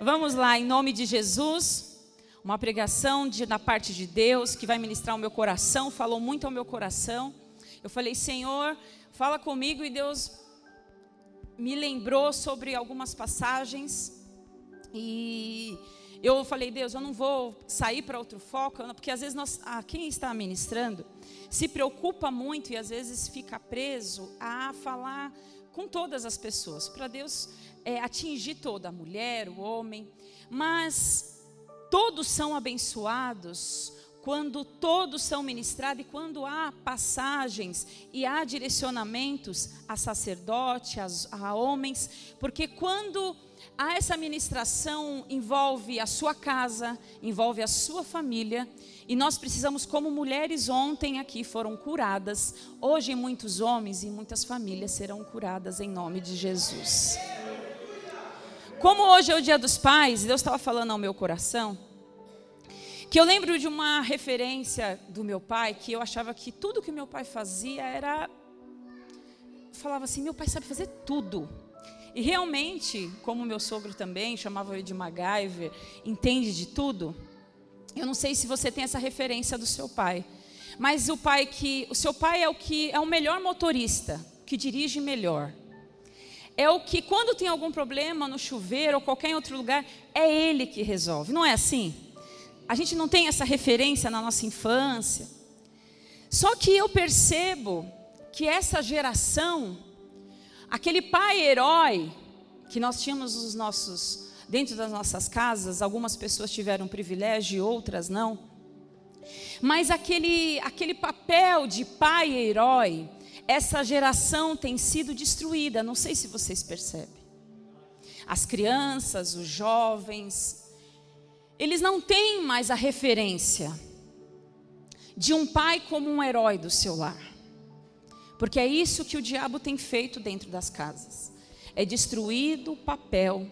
Vamos lá, em nome de Jesus, uma pregação da parte de Deus que vai ministrar o meu coração, falou muito ao meu coração. Eu falei, Senhor, fala comigo, e Deus me lembrou sobre algumas passagens. E eu falei, Deus, eu não vou sair para outro foco, porque às vezes quem está ministrando se preocupa muito e às vezes fica preso a falar com todas as pessoas, para Deus atingir toda a mulher, o homem, mas todos são abençoados quando todos são ministrados e quando há passagens e há direcionamentos a sacerdote, a homens, porque quando há essa ministração envolve a sua casa, envolve a sua família, e nós precisamos, como mulheres ontem aqui foram curadas, hoje muitos homens e muitas famílias serão curadas em nome de Jesus. Como hoje é o Dia dos Pais, Deus estava falando ao meu coração, que eu lembro de uma referência do meu pai, que eu achava que tudo que meu pai fazia era... Eu falava assim, meu pai sabe fazer tudo. E realmente, como meu sogro também, chamava ele de MacGyver, entende de tudo. Eu não sei se você tem essa referência do seu pai, mas o seu pai é o melhor motorista, que dirige melhor. É o que, quando tem algum problema no chuveiro ou qualquer outro lugar, é ele que resolve. Não é assim? A gente não tem essa referência na nossa infância. Só que eu percebo que essa geração, aquele pai herói que nós tínhamos dentro das nossas casas, algumas pessoas tiveram privilégio e outras não. Mas aquele papel de pai herói, essa geração tem sido destruída, não sei se vocês percebem. As crianças, os jovens, eles não têm mais a referência de um pai como um herói do seu lar. Porque é isso que o diabo tem feito dentro das casas. É destruído o papel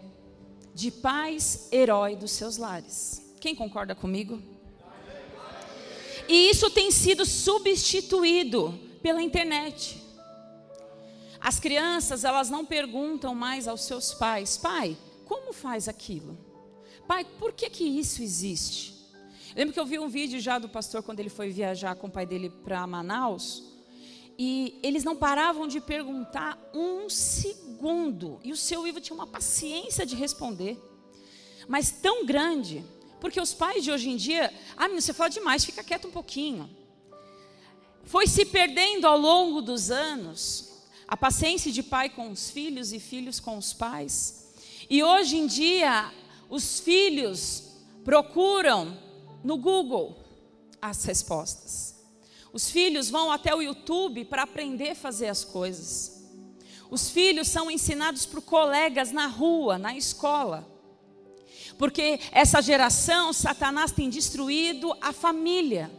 de pais herói dos seus lares. Quem concorda comigo? E isso tem sido substituído pela internet. As crianças, elas não perguntam mais aos seus pais, pai, como faz aquilo? Pai, por que isso existe? Eu lembro que eu vi um vídeo já do pastor quando ele foi viajar com o pai dele para Manaus, e eles não paravam de perguntar um segundo, e o seu Ivo tinha uma paciência de responder, mas tão grande, porque os pais de hoje em dia, menino, você fala demais, fica quieto um pouquinho. Foi se perdendo ao longo dos anos a paciência de pai com os filhos e filhos com os pais. E hoje em dia os filhos procuram no Google as respostas. Os filhos vão até o YouTube para aprender a fazer as coisas. Os filhos são ensinados por colegas na rua, na escola. Porque essa geração, Satanás tem destruído a família.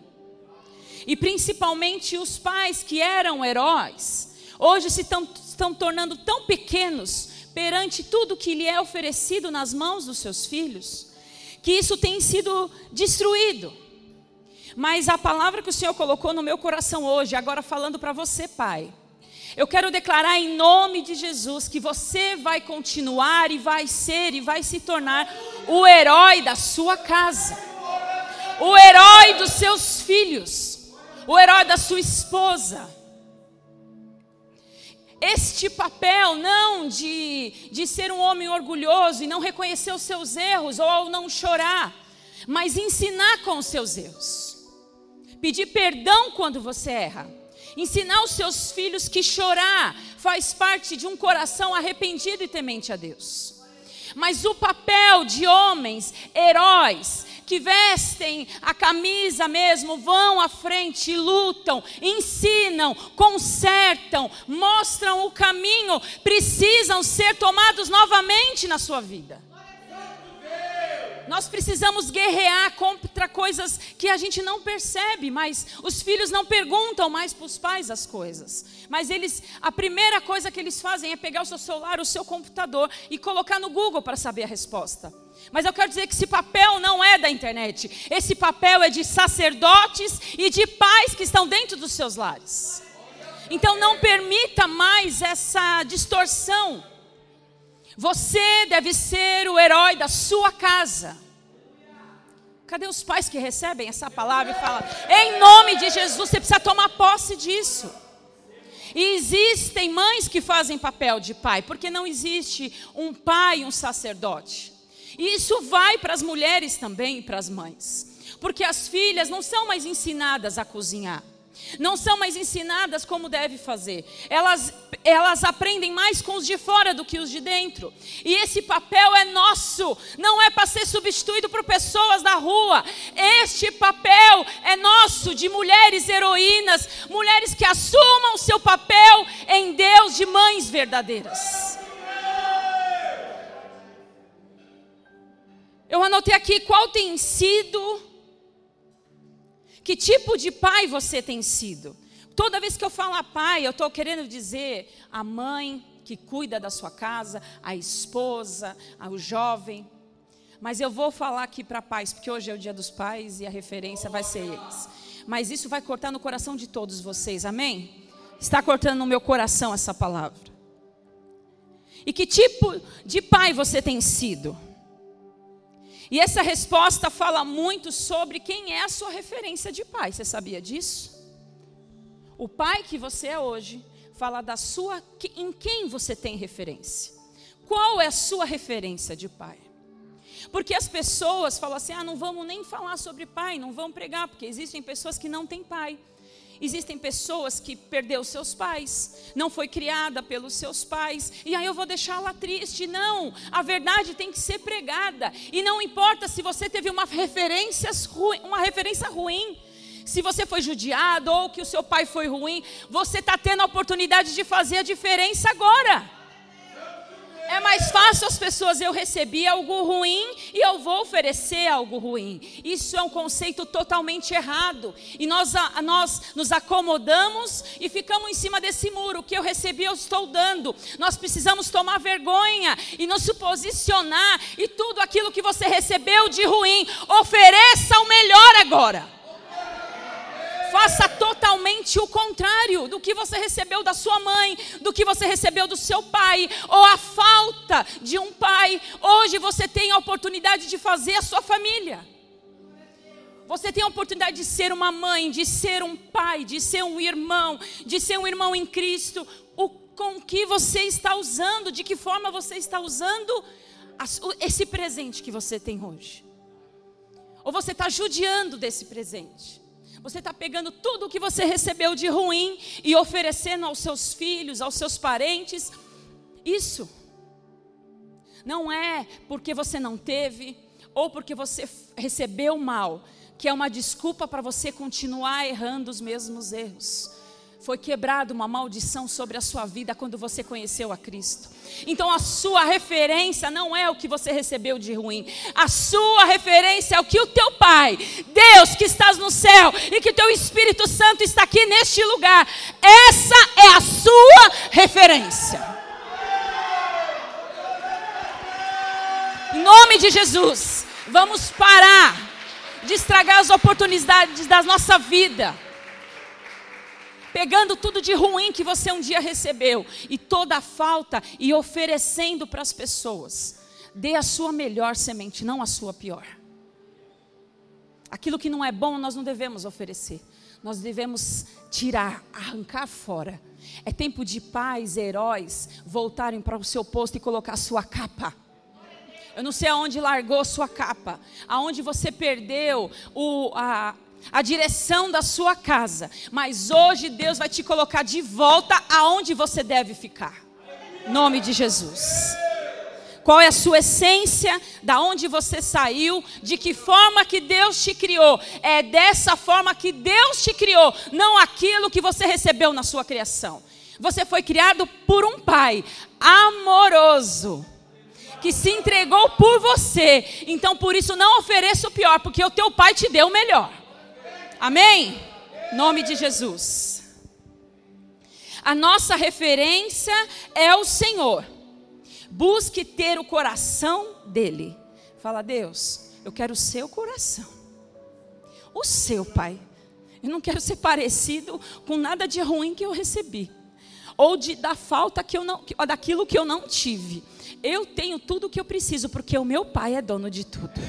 E principalmente os pais que eram heróis, hoje se estão tornando tão pequenos perante tudo que lhe é oferecido nas mãos dos seus filhos, que isso tem sido destruído. Mas a palavra que o Senhor colocou no meu coração hoje, agora falando para você, pai, eu quero declarar em nome de Jesus que você vai continuar e vai ser e vai se tornar o herói da sua casa, o herói dos seus filhos, o herói da sua esposa. Este papel não de ser um homem orgulhoso e não reconhecer os seus erros ou não chorar, mas ensinar com os seus erros. Pedir perdão quando você erra. Ensinar os seus filhos que chorar faz parte de um coração arrependido e temente a Deus. Mas o papel de homens, heróis, que vestem a camisa mesmo, vão à frente, lutam, ensinam, consertam, mostram o caminho, precisam ser tomados novamente na sua vida. Nós precisamos guerrear contra coisas que a gente não percebe, mas os filhos não perguntam mais para os pais as coisas. Mas a primeira coisa que eles fazem é pegar o seu celular, o seu computador e colocar no Google para saber a resposta. Mas eu quero dizer que esse papel não é da internet. Esse papel é de sacerdotes e de pais que estão dentro dos seus lares. Então não permita mais essa distorção. Você deve ser o herói da sua casa. Cadê os pais que recebem essa palavra e falam, em nome de Jesus, você precisa tomar posse disso. E existem mães que fazem papel de pai, porque não existe um pai, um sacerdote. E isso vai para as mulheres também e para as mães. Porque as filhas não são mais ensinadas a cozinhar. Não são mais ensinadas como deve fazer. Elas aprendem mais com os de fora do que os de dentro. E esse papel é nosso. Não é para ser substituído por pessoas da rua. Este papel é nosso, de mulheres heroínas. Mulheres que assumam seu papel em Deus, de mães verdadeiras. Eu anotei aqui qual tem sido... Que tipo de pai você tem sido? Toda vez que eu falo pai, eu estou querendo dizer a mãe que cuida da sua casa, a esposa, o jovem. Mas eu vou falar aqui para pais, porque hoje é o dia dos pais e a referência vai ser eles. Mas isso vai cortar no coração de todos vocês, amém? Está cortando no meu coração essa palavra. E que tipo de pai você tem sido? E essa resposta fala muito sobre quem é a sua referência de pai. Você sabia disso? O pai que você é hoje fala em quem você tem referência. Qual é a sua referência de pai? Porque as pessoas falam assim, não vamos nem falar sobre pai, não vamos pregar, porque existem pessoas que não têm pai. Existem pessoas que perderam seus pais, não foi criada pelos seus pais, e aí eu vou deixá-la triste. Não, a verdade tem que ser pregada, e não importa se você teve uma referência ruim, se você foi judiado ou que o seu pai foi ruim, você está tendo a oportunidade de fazer a diferença agora. É mais fácil as pessoas, eu recebi algo ruim e eu vou oferecer algo ruim. Isso é um conceito totalmente errado. E nós nos acomodamos e ficamos em cima desse muro. O que eu recebi eu estou dando. Nós precisamos tomar vergonha e nos posicionar. E tudo aquilo que você recebeu de ruim, ofereça o melhor agora. Faça totalmente o contrário do que você recebeu da sua mãe, do que você recebeu do seu pai, ou a falta de um pai. Hoje você tem a oportunidade de fazer a sua família. Você tem a oportunidade de ser uma mãe, de ser um pai, de ser um irmão em Cristo. Com que você está usando, de que forma você está usando esse presente que você tem hoje? Ou você está judiando desse presente? Você está pegando tudo o que você recebeu de ruim e oferecendo aos seus filhos, aos seus parentes. Isso não é porque você não teve ou porque você recebeu mal, que é uma desculpa para você continuar errando os mesmos erros. Foi quebrada uma maldição sobre a sua vida quando você conheceu a Cristo. Então a sua referência não é o que você recebeu de ruim. A sua referência é o que o teu Pai, Deus que estás no céu e que o teu Espírito Santo está aqui neste lugar. Essa é a sua referência. Em nome de Jesus, vamos parar de estragar as oportunidades da nossa vida. Pegando tudo de ruim que você um dia recebeu e toda a falta e oferecendo para as pessoas. Dê a sua melhor semente, não a sua pior. Aquilo que não é bom nós não devemos oferecer. Nós devemos tirar, arrancar fora. É tempo de pais, heróis, voltarem para o seu posto e colocar a sua capa. Eu não sei aonde largou sua capa, aonde você perdeu a direção da sua casa, mas hoje Deus vai te colocar de volta aonde você deve ficar. Em nome de Jesus. Qual é a sua essência? Da onde você saiu? De que forma que Deus te criou? É dessa forma que Deus te criou, não aquilo que você recebeu na sua criação. Você foi criado por um pai amoroso, que se entregou por você. Então por isso não ofereça o pior, porque o teu pai te deu o melhor. Amém? Nome de Jesus. A nossa referência é o Senhor. Busque ter o coração dele. Fala, Deus, eu quero o seu coração. O seu, Pai. Eu não quero ser parecido com nada de ruim que eu recebi. Ou da falta daquilo que eu não tive. Eu tenho tudo o que eu preciso, porque o meu pai é dono de tudo.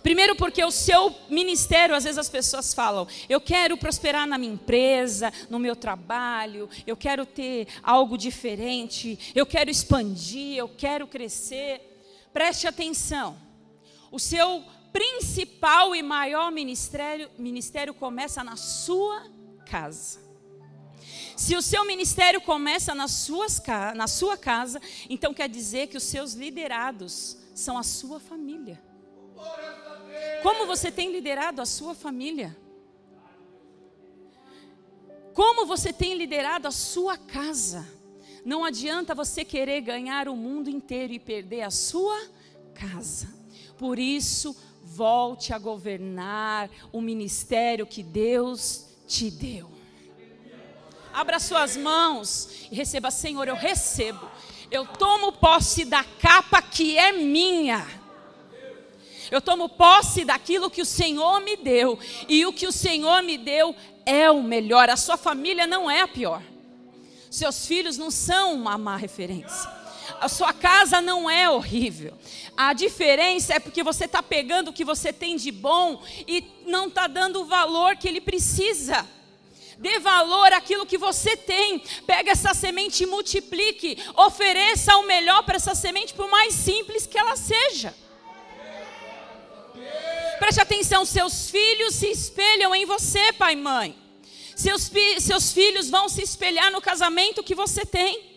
Primeiro porque o seu ministério, às vezes as pessoas falam, eu quero prosperar na minha empresa, no meu trabalho, eu quero ter algo diferente, eu quero expandir, eu quero crescer. Preste atenção, o seu principal e maior ministério começa na sua casa. Se o seu ministério começa na sua casa, então quer dizer que os seus liderados são a sua família. Como você tem liderado a sua família? Como você tem liderado a sua casa? Não adianta você querer ganhar o mundo inteiro e perder a sua casa. Por isso, volte a governar o ministério que Deus te deu. Abra suas mãos e receba, Senhor, eu recebo. Eu tomo posse da capa que é minha. Eu tomo posse daquilo que o Senhor me deu. E o que o Senhor me deu é o melhor. A sua família não é a pior. Seus filhos não são uma má referência. A sua casa não é horrível. A diferença é porque você está pegando o que você tem de bom e não está dando o valor que ele precisa. Dê valor àquilo que você tem. Pega essa semente e multiplique. Ofereça o melhor para essa semente, por mais simples que ela seja. Preste atenção, seus filhos se espelham em você, pai e mãe. Seus filhos vão se espelhar no casamento que você tem.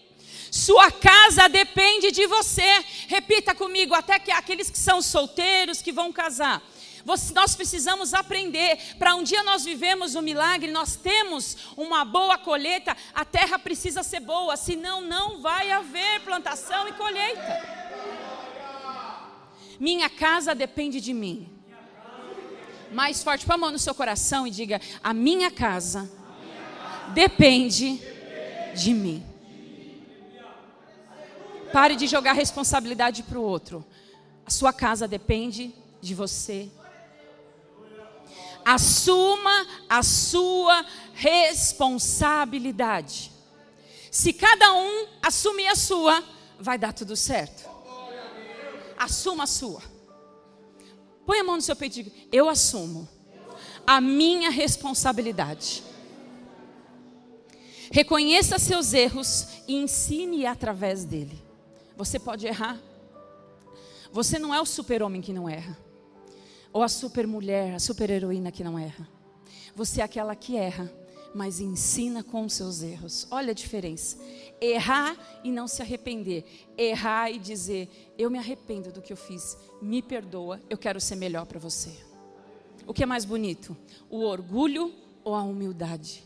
Sua casa depende de você. Repita comigo, até que aqueles que são solteiros, que vão casar. Nós precisamos aprender, para um dia nós vivemos o milagre, nós temos uma boa colheita, a terra precisa ser boa, senão não vai haver plantação e colheita. Minha casa depende de mim. Mais forte, põe a mão no seu coração e diga, a minha casa depende de mim. Pare de jogar responsabilidade para o outro. A sua casa depende de você. Assuma a sua responsabilidade. Se cada um assumir a sua, vai dar tudo certo. Assuma a sua. Põe a mão no seu peito e diga, eu assumo a minha responsabilidade. Reconheça seus erros e ensine através dele. Você pode errar. Você não é o super-homem que não erra. Ou a super-mulher, a super-heroína que não erra. Você é aquela que erra, mas ensina com os seus erros. Olha a diferença. Errar e não se arrepender. Errar e dizer, eu me arrependo do que eu fiz. Me perdoa, eu quero ser melhor para você. O que é mais bonito? O orgulho ou a humildade?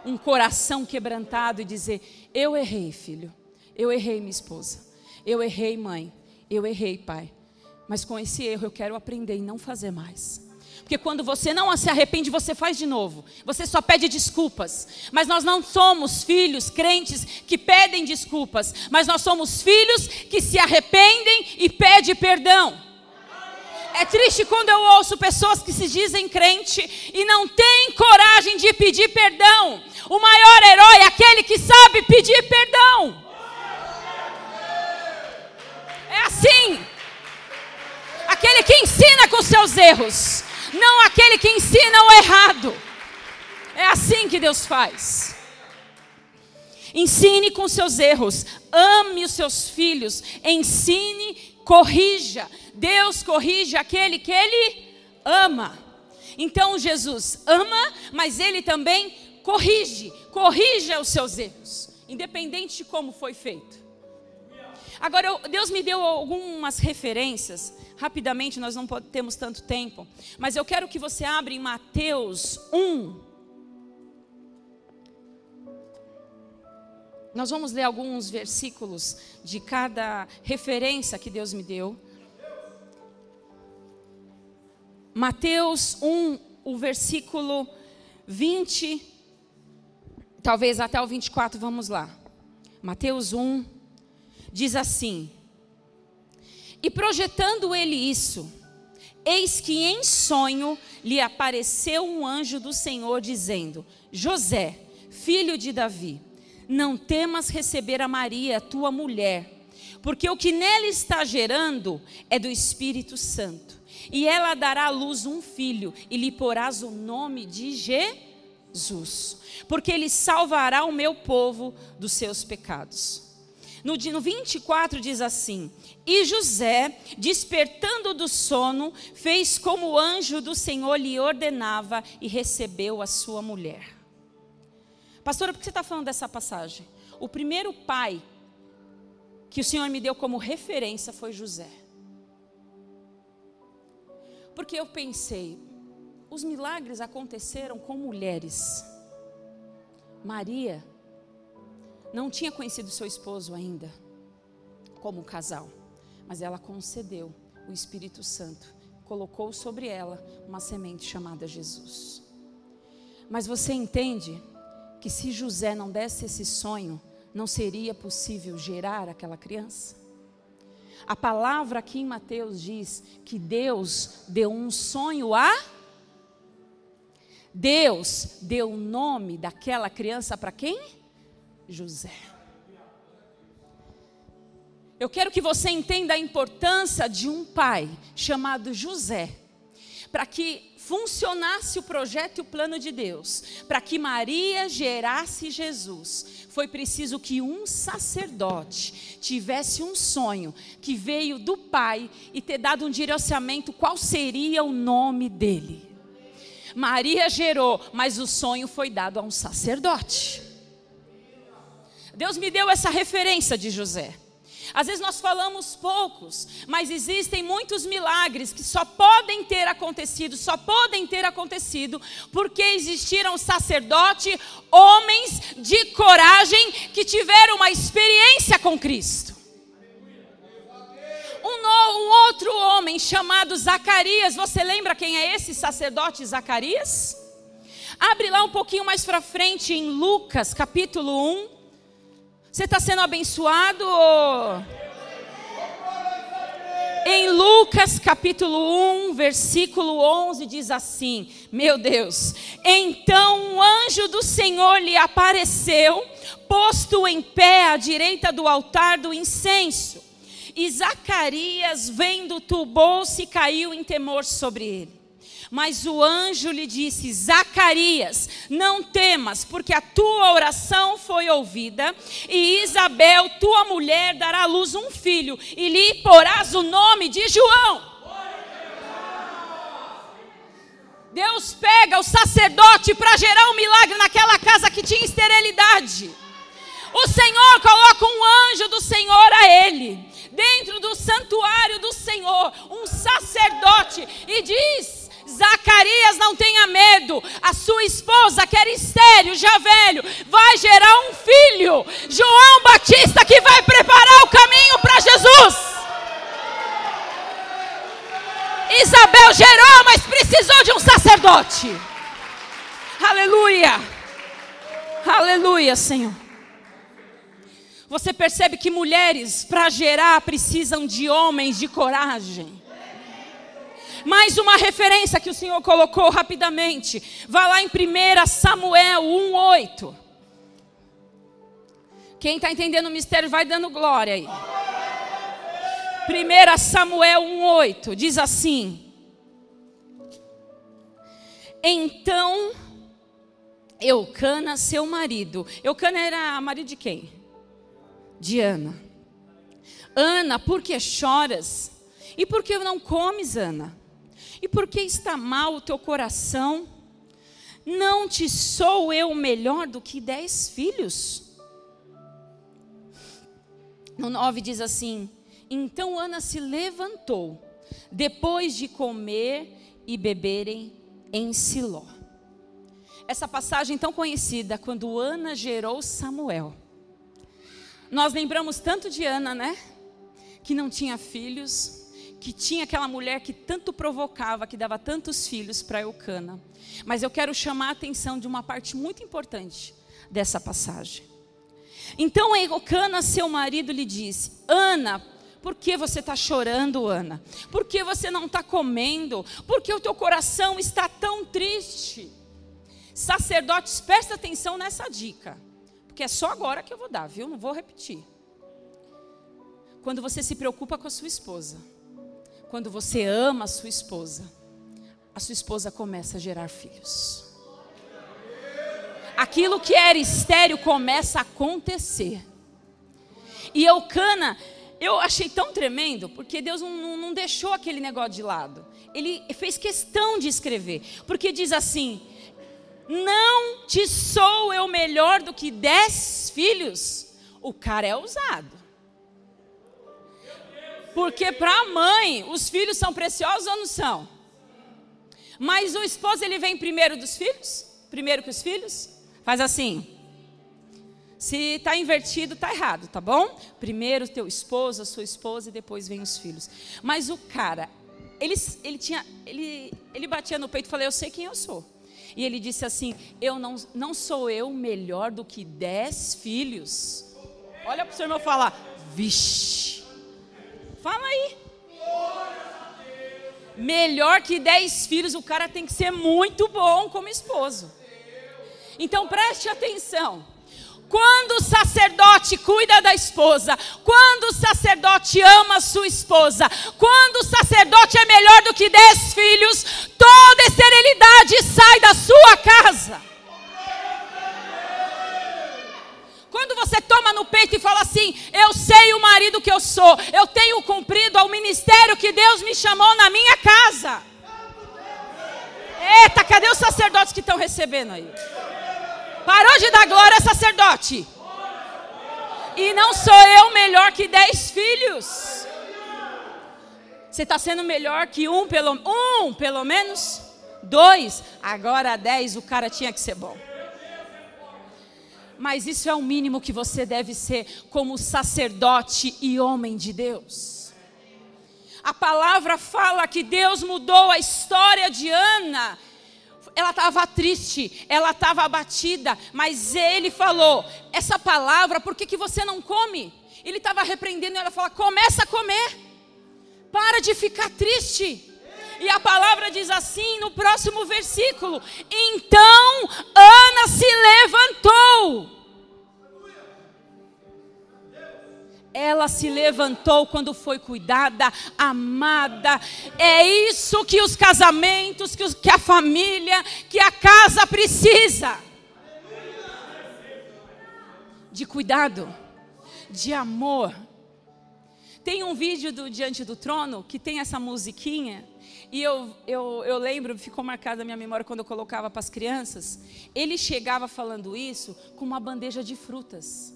Um coração quebrantado e dizer, eu errei, filho. Eu errei, minha esposa. Eu errei, mãe. Eu errei, pai. Mas com esse erro eu quero aprender e não fazer mais. Porque quando você não se arrepende, você faz de novo. Você só pede desculpas. Mas nós não somos filhos crentes que pedem desculpas. Mas nós somos filhos que se arrependem e pedem perdão. É triste quando eu ouço pessoas que se dizem crente e não têm coragem de pedir perdão. O maior herói é aquele que sabe pedir perdão. É assim. Aquele que ensina com seus erros. Não aquele que ensina o errado. É assim que Deus faz. Ensine com seus erros. Ame os seus filhos. Ensine, corrija. Deus corrige aquele que Ele ama. Então Jesus ama, mas Ele também corrige. Corrija os seus erros. Independente de como foi feito. Agora, Deus me deu algumas referências. Rapidamente, nós não temos tanto tempo. Mas eu quero que você abra em Mateus 1. Nós vamos ler alguns versículos de cada referência que Deus me deu. Mateus 1, o versículo 20, talvez até o 24, vamos lá. Mateus 1, diz assim: e projetando ele isso, eis que em sonho lhe apareceu um anjo do Senhor, dizendo: José, filho de Davi, não temas receber a Maria, tua mulher, porque o que nela está gerando é do Espírito Santo. E ela dará à luz um filho, e lhe porás o nome de Jesus, porque ele salvará o meu povo dos seus pecados. No 24 diz assim: e José, despertando do sono, fez como o anjo do Senhor lhe ordenava e recebeu a sua mulher. Pastora, por que você está falando dessa passagem? O primeiro pai que o Senhor me deu como referência foi José. Porque eu pensei, os milagres aconteceram com mulheres. Maria não tinha conhecido seu esposo ainda como casal, mas ela concedeu o Espírito Santo, colocou sobre ela uma semente chamada Jesus. Mas você entende que se José não desse esse sonho, não seria possível gerar aquela criança? A palavra aqui em Mateus diz que Deus deu um sonho a... Deus deu o nome daquela criança para quem? José. Eu quero que você entenda a importância de um pai chamado José, para que funcionasse o projeto e o plano de Deus, para que Maria gerasse Jesus, foi preciso que um sacerdote tivesse um sonho que veio do pai e ter dado um direcionamento qual seria o nome dele. Maria gerou, mas o sonho foi dado a um sacerdote. Deus me deu essa referência de José. Às vezes nós falamos poucos, mas existem muitos milagres que só podem ter acontecido porque existiram sacerdotes, homens de coragem que tiveram uma experiência com Cristo. Um outro homem chamado Zacarias, você lembra quem é esse sacerdote Zacarias? Abre lá um pouquinho mais para frente em Lucas capítulo 1. Você está sendo abençoado? Em Lucas capítulo 1, versículo 11 diz assim, meu Deus, então um anjo do Senhor lhe apareceu, posto em pé à direita do altar do incenso. E Zacarias, vendo, turbou-se e caiu em temor sobre ele. Mas o anjo lhe disse, Zacarias, não temas, porque a tua oração foi ouvida, e Isabel, tua mulher, dará à luz um filho, e lhe porás o nome de João. Deus pega o sacerdote para gerar um milagre naquela casa que tinha esterilidade. O Senhor coloca um anjo do Senhor a ele, dentro do santuário do Senhor, um sacerdote, e diz, Zacarias, não tenha medo, a sua esposa, que era estéril, já velho, vai gerar um filho, João Batista, que vai preparar o caminho para Jesus. Isabel gerou, mas precisou de um sacerdote. Aleluia, aleluia, Senhor. Você percebe que mulheres, para gerar, precisam de homens de coragem. Mais uma referência que o Senhor colocou rapidamente. Vá lá em 1 Samuel 1:8. Quem está entendendo o mistério vai dando glória aí. 1 Samuel 1:8 diz assim: então Eucana, seu marido. Eucana era marido de quem? De Ana. Ana, por que choras? E por que não comes, Ana? E por que está mal o teu coração? Não te sou eu melhor do que 10 filhos? No 9 diz assim: então Ana se levantou, depois de comer e beberem em Siló. Essa passagem tão conhecida, quando Ana gerou Samuel. Nós lembramos tanto de Ana, né? Que não tinha filhos, que tinha aquela mulher que tanto provocava, que dava tantos filhos para Eucana. Mas eu quero chamar a atenção de uma parte muito importante dessa passagem. Então Eucana, seu marido, lhe disse: Ana, por que você está chorando, Ana? Por que você não está comendo? Por que o teu coração está tão triste? Sacerdotes, presta atenção nessa dica. porque é só agora que eu vou dar, viu? Não vou repetir. Quando você se preocupa com a sua esposa, quando você ama a sua esposa começa a gerar filhos. Aquilo que era estéril começa a acontecer. E Eucana, eu achei tão tremendo, porque Deus não deixou aquele negócio de lado. Ele fez questão de escrever, porque diz assim: não te sou eu melhor do que 10 filhos. O cara é ousado. Porque para a mãe, os filhos são preciosos ou não são? Mas o esposo, ele vem primeiro dos filhos? Primeiro que os filhos? Faz assim. Se está invertido, está errado, tá bom? Primeiro teu esposo, a sua esposa e depois vem os filhos. Mas o cara, ele batia no peito e falou: eu sei quem eu sou. E ele disse assim: não sou eu melhor do que 10 filhos. Olha para o seu irmão falar: vixe. Fala aí. Melhor que 10 filhos, o cara tem que ser muito bom como esposo. Então preste atenção. Quando o sacerdote cuida da esposa, quando o sacerdote ama a sua esposa, quando o sacerdote é melhor do que 10 filhos, toda esterilidade sai da sua casa. Quando você toma no peito e fala assim: eu sei o marido que eu sou, eu tenho cumprido ao ministério que Deus me chamou na minha casa. Eita, cadê os sacerdotes que estão recebendo aí? Parou de dar glória, sacerdote. E não sou eu melhor que 10 filhos. Você está sendo melhor que um pelo menos? 2. Agora 10, o cara tinha que ser bom. Mas isso é o mínimo que você deve ser como sacerdote e homem de Deus. A palavra fala que Deus mudou a história de Ana. Ela estava triste, ela estava abatida, mas ele falou: essa palavra, por que você não come? Ele estava repreendendo e ela falou: começa a comer, para de ficar triste. E a palavra diz assim no próximo versículo: então Ana se levantou. Ela se levantou quando foi cuidada, amada. É isso que os casamentos, que a família, que a casa precisa. De cuidado, de amor. Tem um vídeo do Diante do Trono que tem essa musiquinha. E eu lembro, ficou marcada na minha memória quando eu colocava para as crianças. Ele chegava falando isso com uma bandeja de frutas.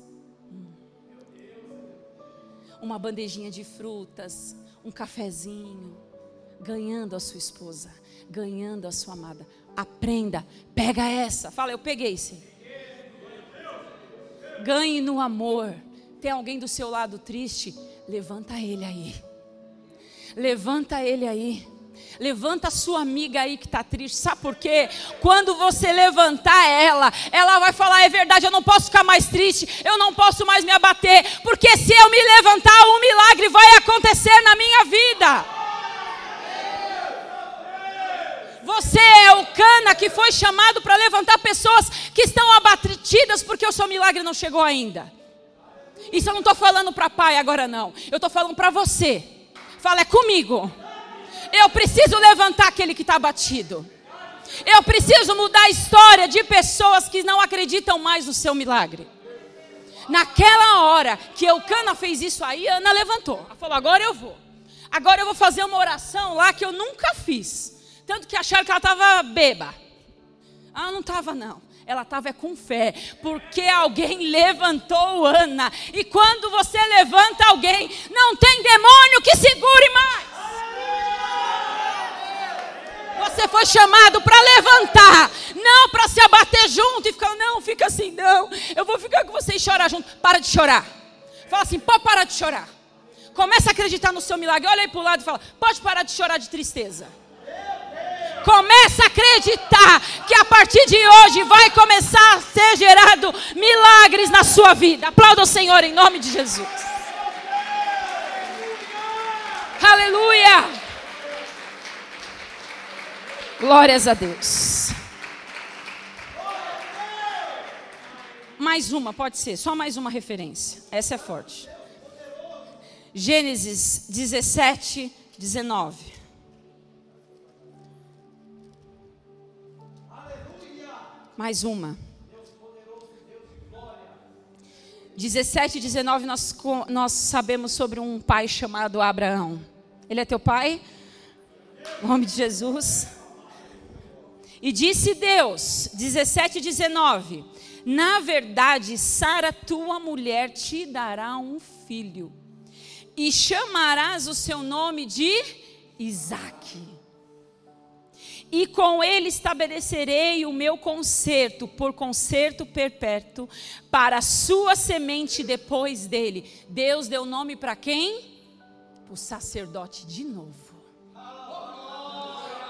Uma bandejinha de frutas, um cafezinho, ganhando a sua esposa, ganhando a sua amada. Aprenda, pega essa. Fala: eu peguei, sim. Ganhe no amor. Tem alguém do seu lado triste? Levanta ele aí. Levanta ele aí. Levanta a sua amiga aí que está triste. Sabe por quê? Quando você levantar ela vai falar: é verdade, eu não posso ficar mais triste, eu não posso mais me abater, porque se eu me levantar, um milagre vai acontecer na minha vida. Você é o Cana que foi chamado para levantar pessoas que estão abatidas porque o seu milagre não chegou ainda. Isso eu não estou falando para pai agora não, eu estou falando para você. Fala: é comigo. Eu preciso levantar aquele que está abatido. Eu preciso mudar a história de pessoas que não acreditam mais no seu milagre. Naquela hora que Eucana fez isso aí, Ana levantou. Ela falou: agora eu vou. Agora eu vou fazer uma oração lá que eu nunca fiz. Tanto que acharam que ela estava bêbada. Ah, não estava não. Ela estava com fé, porque alguém levantou Ana. E quando você levanta alguém, não tem demônio que segure mais. Você foi chamado para levantar, não para se abater junto e ficar: não, fica assim, não, eu vou ficar com você e chorar junto. Para de chorar. Fala assim: pode parar de chorar. Começa a acreditar no seu milagre. Olha aí para o lado e fala: pode parar de chorar de tristeza. Começa a acreditar que a partir de hoje vai começar a ser gerado milagres na sua vida. Aplauda o Senhor em nome de Jesus. Aleluia. Glórias a Deus. mais uma, pode ser, só mais uma referência. Essa é forte. Gênesis 17, 19. Mais uma. 17 e 19, nós sabemos sobre um pai chamado Abraão. Ele é teu pai? Em nome de Jesus. E disse Deus, 17 e 19, na verdade, Sara, tua mulher, te dará um filho, e chamarás o seu nome de Isaque. E com ele estabelecerei o meu concerto, por concerto perpétuo, para a sua semente depois dele. Deus deu nome para quem? O sacerdote de novo.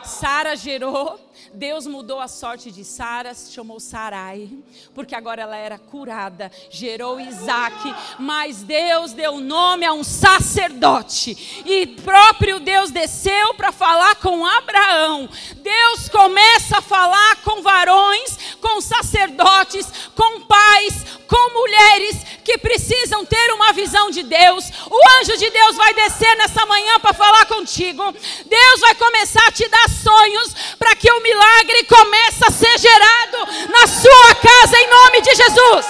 Sara gerou, Deus mudou a sorte de Sara, se chamou Sarai, porque agora ela era curada, gerou Isaque, mas Deus deu nome a um sacerdote, e próprio Deus desceu para falar com Abraão. Deus começa a falar com varões, com sacerdotes, com pais, com mulheres que precisam ter uma visão de Deus. O anjo de Deus vai descer nessa manhã para falar contigo. Deus vai começar a te dar sonhos para que o milagre comece a ser gerado na sua casa em nome de Jesus.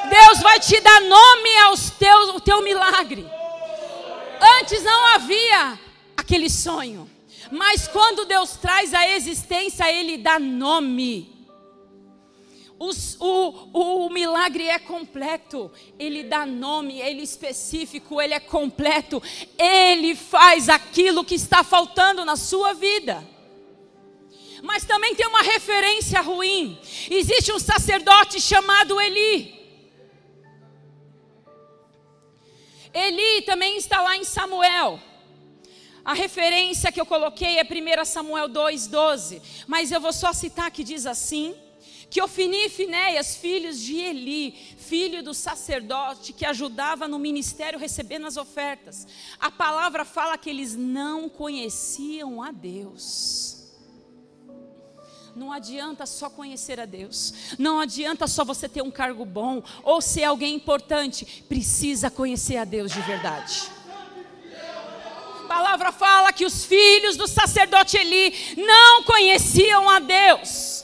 Deus vai te dar nome ao teu milagre. Antes não havia aquele sonho, mas quando Deus traz a existência, Ele dá nome. O milagre é completo, Ele dá nome, Ele é específico, Ele é completo, Ele faz aquilo que está faltando na sua vida. Mas também tem uma referência ruim. Existe um sacerdote chamado Eli. Eli também está lá em Samuel. A referência que eu coloquei é 1 Samuel 2,12, mas eu vou só citar que diz assim: que Ofni e Finéias, filhos de Eli, filho do sacerdote que ajudava no ministério recebendo as ofertas. A palavra fala que eles não conheciam a Deus. Não adianta só conhecer a Deus. Não adianta só você ter um cargo bom ou ser alguém importante. Precisa conhecer a Deus de verdade. A palavra fala que os filhos do sacerdote Eli não conheciam a Deus.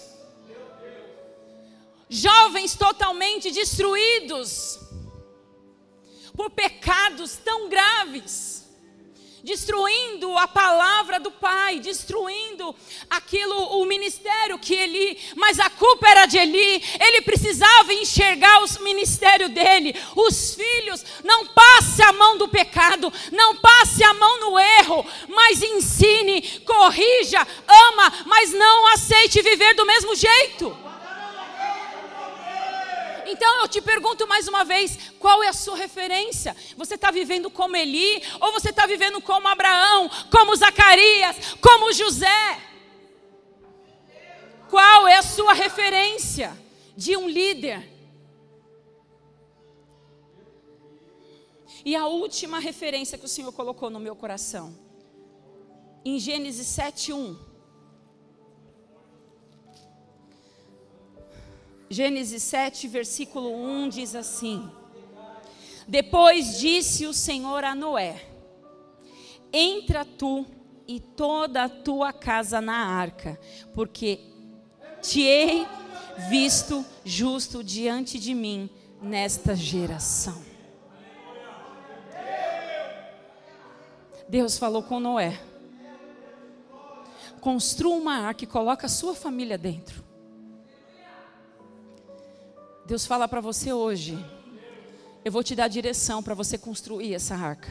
Jovens totalmente destruídos por pecados tão graves, destruindo a palavra do Pai, destruindo o ministério que Eli, mas a culpa era de Eli. Ele precisava enxergar o ministério dele. Os filhos, não passe a mão do pecado, não passe a mão no erro, mas ensine, corrija, ama, mas não aceite viver do mesmo jeito. Então eu te pergunto mais uma vez, qual é a sua referência? Você está vivendo como Eli, ou você está vivendo como Abraão, como Zacarias, como José? Qual é a sua referência de um líder? E a última referência que o Senhor colocou no meu coração, em Gênesis 7:1. Gênesis 7, versículo 1 diz assim: depois disse o Senhor a Noé: entra tu e toda a tua casa na arca, porque te hei visto justo diante de mim nesta geração. Deus falou com Noé: construa uma arca e coloca a sua família dentro. Deus fala para você hoje: eu vou te dar direção para você construir essa arca.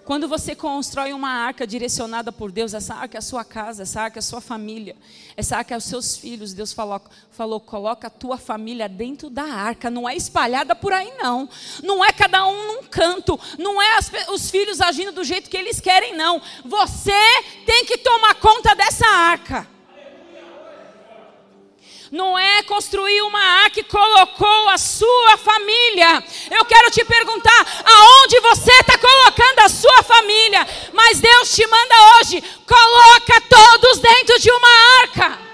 Quando você constrói uma arca direcionada por Deus, essa arca é a sua casa, essa arca é a sua família, essa arca é os seus filhos. Deus falou, coloca a tua família dentro da arca, não é espalhada por aí não. Não é cada um num canto, não é os filhos agindo do jeito que eles querem não. Você tem que tomar conta dessa arca. Noé construiu uma arca e colocou a sua família. Eu quero te perguntar, aonde você está colocando a sua família? Mas Deus te manda hoje, coloca todos dentro de uma arca.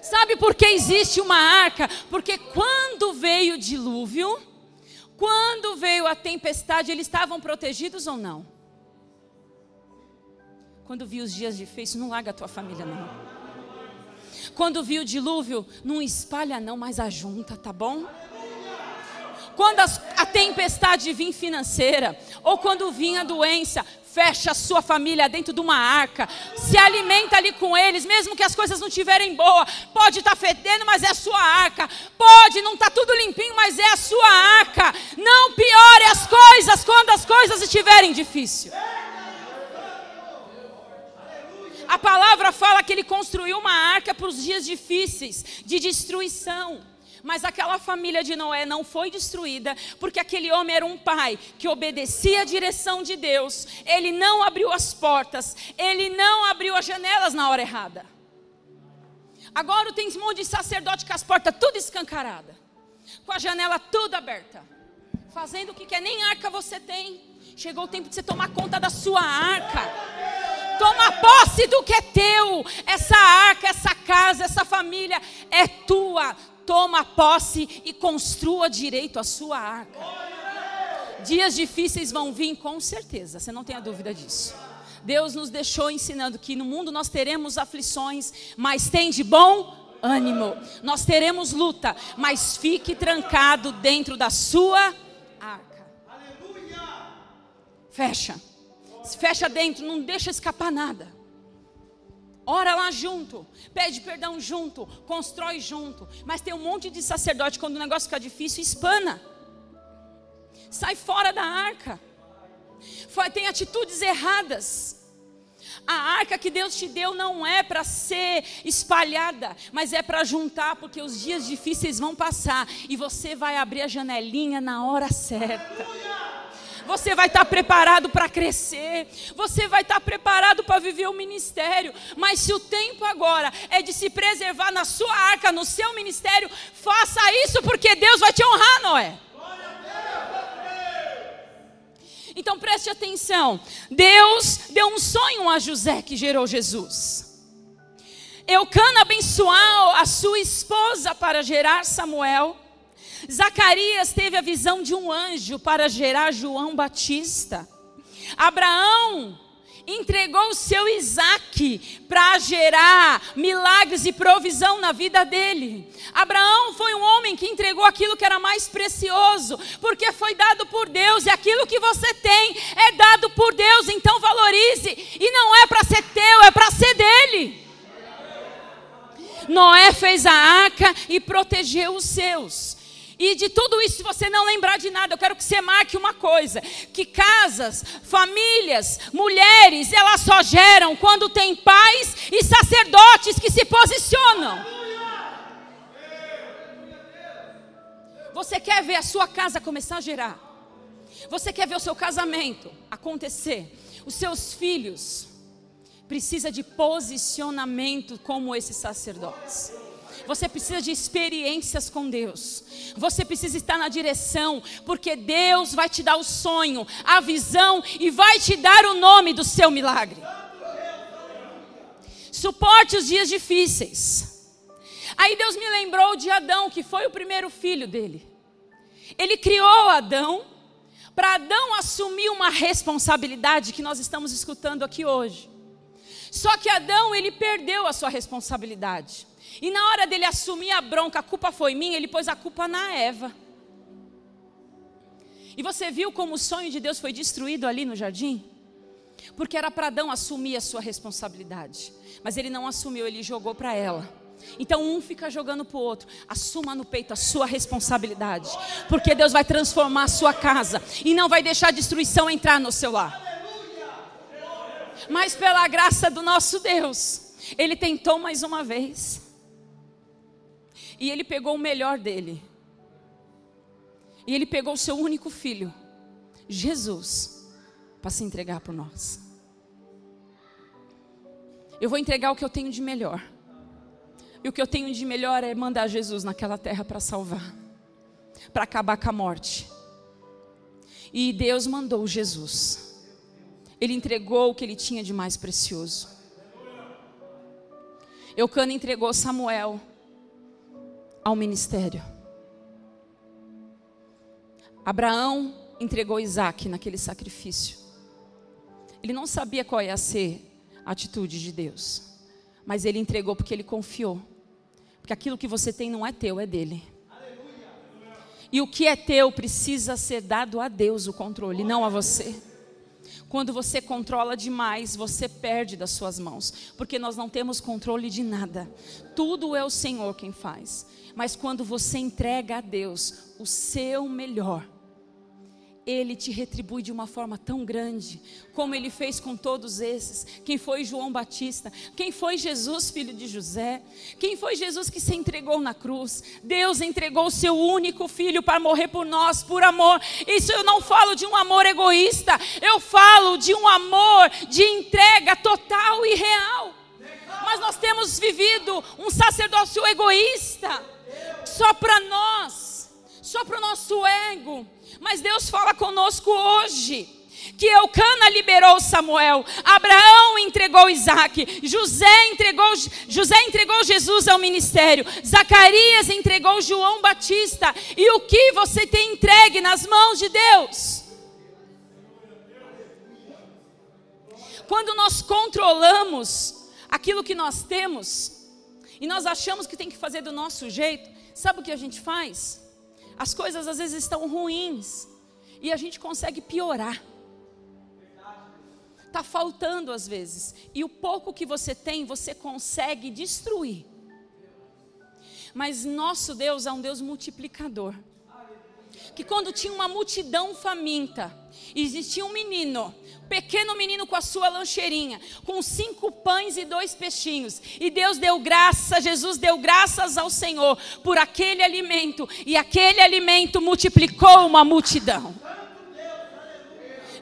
Sabe por que existe uma arca? Porque quando veio o dilúvio, quando veio a tempestade, eles estavam protegidos ou não? Quando viu os dias difíceis, não larga a tua família não. Quando viu o dilúvio, não espalha não, mas ajunta, tá bom? Quando a tempestade vir financeira, ou quando vir a doença, fecha a sua família dentro de uma arca, se alimenta ali com eles, mesmo que as coisas não estiverem boas, pode estar fedendo, mas é a sua arca, pode não estar tudo limpinho, mas é a sua arca, não piore as coisas quando as coisas estiverem difíceis. A palavra fala que ele construiu uma arca para os dias difíceis, de destruição. Mas aquela família de Noé não foi destruída, porque aquele homem era um pai que obedecia a direção de Deus. Ele não abriu as portas, ele não abriu as janelas na hora errada. Agora tem um monte de sacerdote com as portas tudo escancaradas, com a janela tudo aberta, fazendo o que quer, nem arca você tem. Chegou o tempo de você tomar conta da sua arca. Toma posse do que é teu. Essa arca, essa casa, essa família é tua. Toma posse e construa direito a sua arca. Dias difíceis vão vir com certeza, você não tenha dúvida disso. Deus nos deixou ensinando que no mundo nós teremos aflições, mas tem de bom ânimo. Nós teremos luta, mas fique trancado dentro da sua arca. Fecha dentro, não deixa escapar nada. Ora lá junto, pede perdão junto, constrói junto. Mas tem um monte de sacerdote, quando o negócio fica difícil, espana. Sai fora da arca. Tem atitudes erradas. A arca que Deus te deu não é para ser espalhada, mas é para juntar, porque os dias difíceis vão passar. E você vai abrir a janelinha na hora certa. Você vai estar preparado para crescer. Você vai estar preparado para viver o ministério. Mas se o tempo agora é de se preservar na sua arca, no seu ministério, faça isso, porque Deus vai te honrar, Noé. Então preste atenção. Deus deu um sonho a José que gerou Jesus. Eucana abençoou a sua esposa para gerar Samuel. Zacarias teve a visão de um anjo para gerar João Batista. Abraão entregou o seu Isaque para gerar milagres e provisão na vida dele. Abraão foi um homem que entregou aquilo que era mais precioso, porque foi dado por Deus, e aquilo que você tem é dado por Deus, então valorize, e não é para ser teu, é para ser dele. Noé fez a arca e protegeu os seus. E de tudo isso, se você não lembrar de nada, eu quero que você marque uma coisa: que casas, famílias, mulheres, elas só geram quando tem pais e sacerdotes que se posicionam. Você quer ver a sua casa começar a gerar? Você quer ver o seu casamento acontecer? Os seus filhos precisam de posicionamento como esses sacerdotes. Você precisa de experiências com Deus. Você precisa estar na direção, porque Deus vai te dar o sonho, a visão, e vai te dar o nome do seu milagre. Suporte os dias difíceis. Aí Deus me lembrou de Adão, que foi o primeiro filho dele. Ele criou Adão, para Adão assumir uma responsabilidade que nós estamos escutando aqui hoje. Só que Adão, ele perdeu a sua responsabilidade. E na hora dele assumir a bronca, a culpa foi minha, ele pôs a culpa na Eva. E você viu como o sonho de Deus foi destruído ali no jardim? Porque era para Adão assumir a sua responsabilidade. Mas ele não assumiu, ele jogou para ela. Então um fica jogando para o outro. Assuma no peito a sua responsabilidade. Porque Deus vai transformar a sua casa. E não vai deixar a destruição entrar no seu lar. Mas pela graça do nosso Deus, ele tentou mais uma vez. E ele pegou o melhor dele. E ele pegou o seu único filho, Jesus, para se entregar por nós. Eu vou entregar o que eu tenho de melhor. E o que eu tenho de melhor é mandar Jesus naquela terra para salvar, para acabar com a morte. E Deus mandou Jesus. Ele entregou o que ele tinha de mais precioso. Eucana entregou Samuel. ao ministério. Abraão entregou Isaac naquele sacrifício. Ele não sabia qual ia ser a atitude de Deus, mas ele entregou porque ele confiou. Porque aquilo que você tem não é teu, é dele. E o que é teu precisa ser dado a Deus o controle, não a você. Quando você controla demais, você perde das suas mãos, porque nós não temos controle de nada. Tudo é o Senhor quem faz. Mas quando você entrega a Deus o seu melhor, Ele te retribui de uma forma tão grande, como Ele fez com todos esses. Quem foi João Batista? Quem foi Jesus, filho de José? Quem foi Jesus que se entregou na cruz? Deus entregou o seu único filho para morrer por nós, por amor. Isso eu não falo de um amor egoísta, eu falo de um amor de entrega total e real. Mas nós temos vivido um sacerdócio egoísta, só para nós, só para o nosso ego. Mas Deus fala conosco hoje, que Eucana liberou Samuel, Abraão entregou Isaac, José entregou Jesus ao ministério, Zacarias entregou João Batista. E o que você tem entregue nas mãos de Deus? Quando nós controlamos aquilo que nós temos, e nós achamos que tem que fazer do nosso jeito, sabe o que a gente faz? As coisas às vezes estão ruins e a gente consegue piorar. Está faltando às vezes. E o pouco que você tem, você consegue destruir. Mas nosso Deus é um Deus multiplicador. Que quando tinha uma multidão faminta, existia um menino, pequeno menino com a sua lancheirinha, com 5 pães e 2 peixinhos. E Deus deu graça, Jesus deu graças ao Senhor por aquele alimento. E aquele alimento multiplicou uma multidão.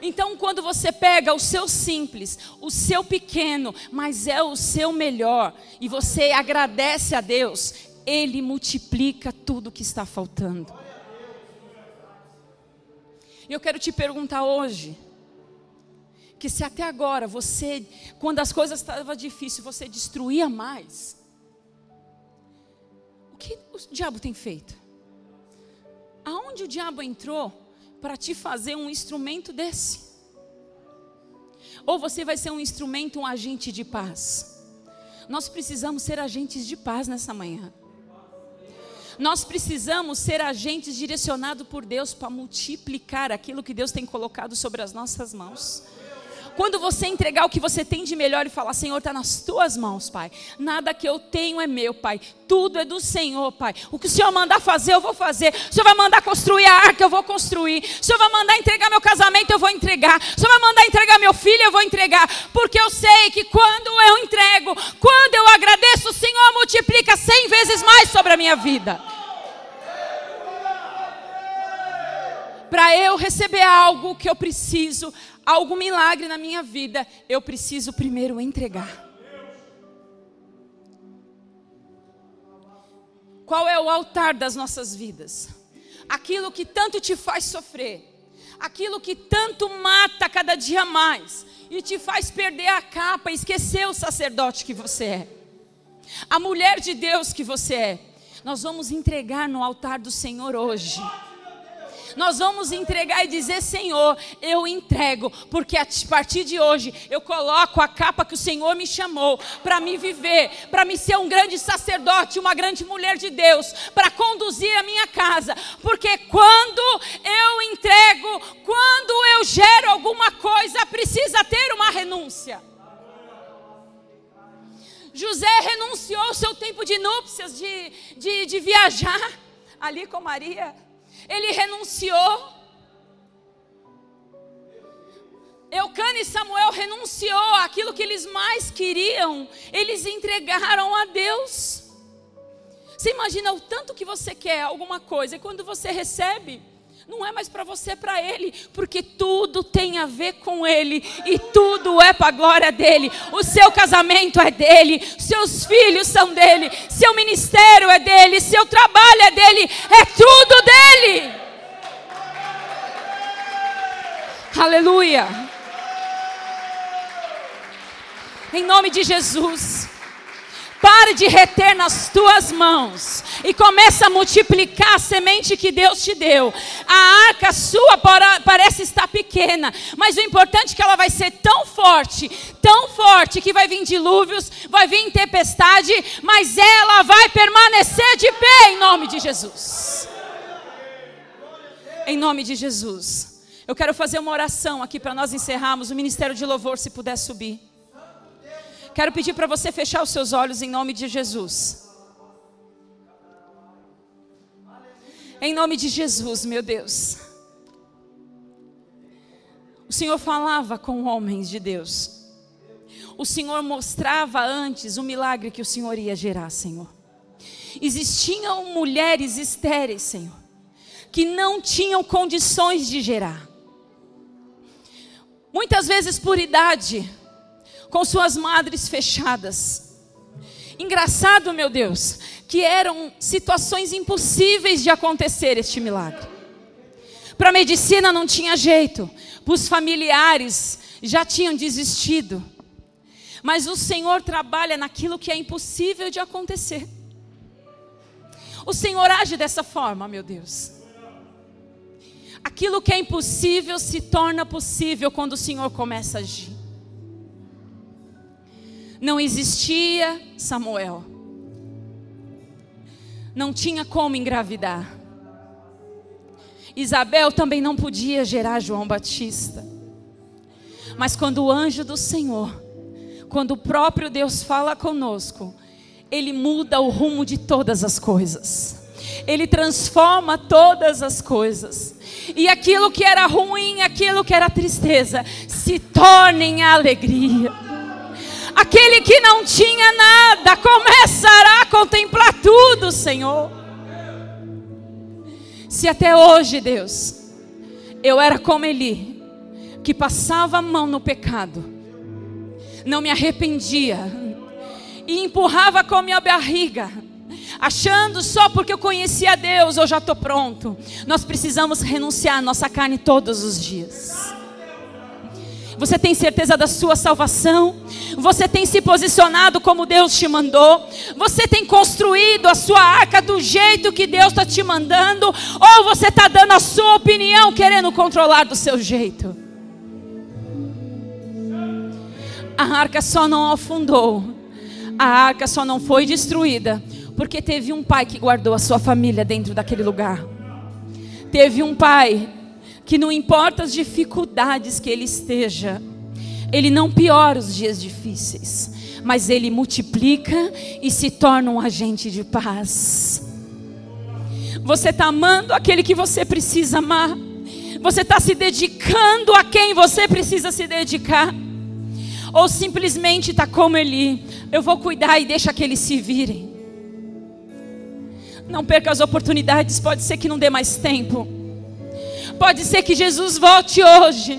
Então quando você pega o seu simples, o seu pequeno, mas é o seu melhor, e você agradece a Deus, Ele multiplica tudo que está faltando. E eu quero te perguntar hoje, que se até agora você, quando as coisas estavam difíceis, você destruía mais, o que o diabo tem feito? Aonde o diabo entrou para te fazer um instrumento desse? Ou você vai ser um instrumento, um agente de paz? Nós precisamos ser agentes de paz nessa manhã. Nós precisamos ser agentes direcionados por Deus para multiplicar aquilo que Deus tem colocado sobre as nossas mãos. Quando você entregar o que você tem de melhor e falar: Senhor, está nas tuas mãos, Pai. Nada que eu tenho é meu, Pai. Tudo é do Senhor, Pai. O que o Senhor mandar fazer, eu vou fazer. O Senhor vai mandar construir a arca, eu vou construir. O Senhor vai mandar entregar meu casamento, eu vou entregar. O Senhor vai mandar entregar meu filho, eu vou entregar. Porque eu sei que quando eu entrego, quando eu agradeço, o Senhor multiplica 100 vezes mais sobre a minha vida. Para eu receber algo que eu preciso, algum milagre na minha vida, eu preciso primeiro entregar. Qual é o altar das nossas vidas? Aquilo que tanto te faz sofrer, aquilo que tanto mata cada dia mais e te faz perder a capa, esquecer o sacerdote que você é, a mulher de Deus que você é. Nós vamos entregar no altar do Senhor hoje. Nós vamos entregar e dizer: Senhor, eu entrego, porque a partir de hoje eu coloco a capa que o Senhor me chamou para me viver, para me ser um grande sacerdote, uma grande mulher de Deus, para conduzir a minha casa. Porque quando eu entrego, quando eu gero alguma coisa, precisa ter uma renúncia. José renunciou ao seu tempo de núpcias, de viajar ali com Maria. Ele renunciou. Eucana e Samuel renunciou àquilo que eles mais queriam. Eles entregaram a Deus. Você imagina o tanto que você quer alguma coisa, e quando você recebe, não é mais para você, é para Ele. Porque tudo tem a ver com Ele, e tudo é para a glória dEle. O seu casamento é dEle, seus filhos são dEle, seu ministério é dEle, seu trabalho é dEle, é tudo dEle. Aleluia. Em nome de Jesus. Para de reter nas tuas mãos e começa a multiplicar a semente que Deus te deu. A arca sua parece estar pequena, mas o importante é que ela vai ser tão forte que vai vir dilúvios, vai vir tempestade, mas ela vai permanecer de pé em nome de Jesus. Em nome de Jesus. Eu quero fazer uma oração aqui para nós encerrarmos. O ministério de louvor, se puder subir. Quero pedir para você fechar os seus olhos em nome de Jesus. Em nome de Jesus, meu Deus. O Senhor falava com homens de Deus. O Senhor mostrava antes o milagre que o Senhor ia gerar, Senhor. Existiam mulheres estéreis, Senhor, que não tinham condições de gerar. Muitas vezes por idade, com suas madres fechadas. Engraçado, meu Deus, que eram situações impossíveis de acontecer este milagre. Para a medicina não tinha jeito, para os familiares já tinham desistido. Mas o Senhor trabalha naquilo que é impossível de acontecer. O Senhor age dessa forma, meu Deus. Aquilo que é impossível se torna possível quando o Senhor começa a agir. Não existia Samuel. Não tinha como engravidar. Isabel também não podia gerar João Batista. Mas quando o anjo do Senhor, quando o próprio Deus fala conosco, Ele muda o rumo de todas as coisas. Ele transforma todas as coisas. E aquilo que era ruim, aquilo que era tristeza, se torna em alegria. Aquele que não tinha nada começará a contemplar tudo, Senhor. Se até hoje, Deus, eu era como Eli, que passava a mão no pecado, não me arrependia e empurrava com a minha barriga, achando só porque eu conhecia Deus, eu já estou pronto. Nós precisamos renunciar à nossa carne todos os dias. Você tem certeza da sua salvação? Você tem se posicionado como Deus te mandou? Você tem construído a sua arca do jeito que Deus está te mandando? Ou você está dando a sua opinião, querendo controlar do seu jeito? A arca só não afundou. A arca só não foi destruída porque teve um pai que guardou a sua família dentro daquele lugar. Teve um pai que não importa as dificuldades que ele esteja, ele não piora os dias difíceis, mas ele multiplica e se torna um agente de paz. Você está amando aquele que você precisa amar? Você está se dedicando a quem você precisa se dedicar? Ou simplesmente está como Eli, eu vou cuidar e deixa que eles se virem? Não perca as oportunidades, pode ser que não dê mais tempo. Pode ser que Jesus volte hoje.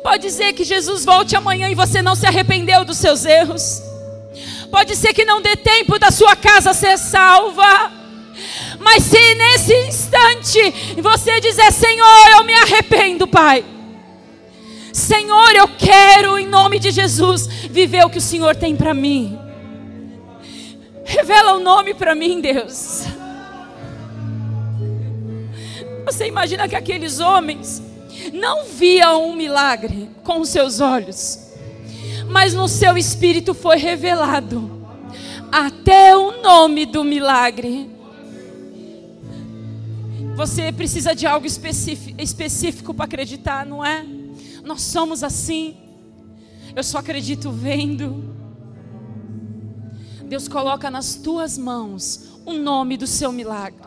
Pode ser que Jesus volte amanhã e você não se arrependeu dos seus erros. Pode ser que não dê tempo da sua casa ser salva. Mas se nesse instante você dizer: Senhor, eu me arrependo, Pai. Senhor, eu quero, em nome de Jesus, viver o que o Senhor tem para mim. Revela o nome para mim, Deus. Você imagina que aqueles homens não viam um milagre com os seus olhos, mas no seu espírito foi revelado até o nome do milagre. Você precisa de algo específico para acreditar, não é? Nós somos assim. Eu só acredito vendo. Deus coloca nas tuas mãos o nome do seu milagre.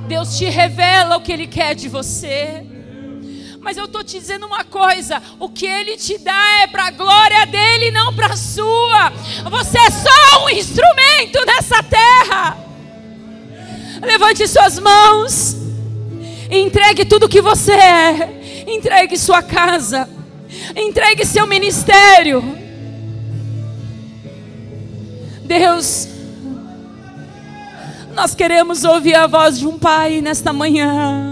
Deus te revela o que Ele quer de você. Mas eu estou te dizendo uma coisa: o que Ele te dá é para a glória dEle, não para a sua. Você é só um instrumento nessa terra. Levante suas mãos e entregue tudo o que você é. Entregue sua casa, entregue seu ministério. Deus, nós queremos ouvir a voz de um pai nesta manhã.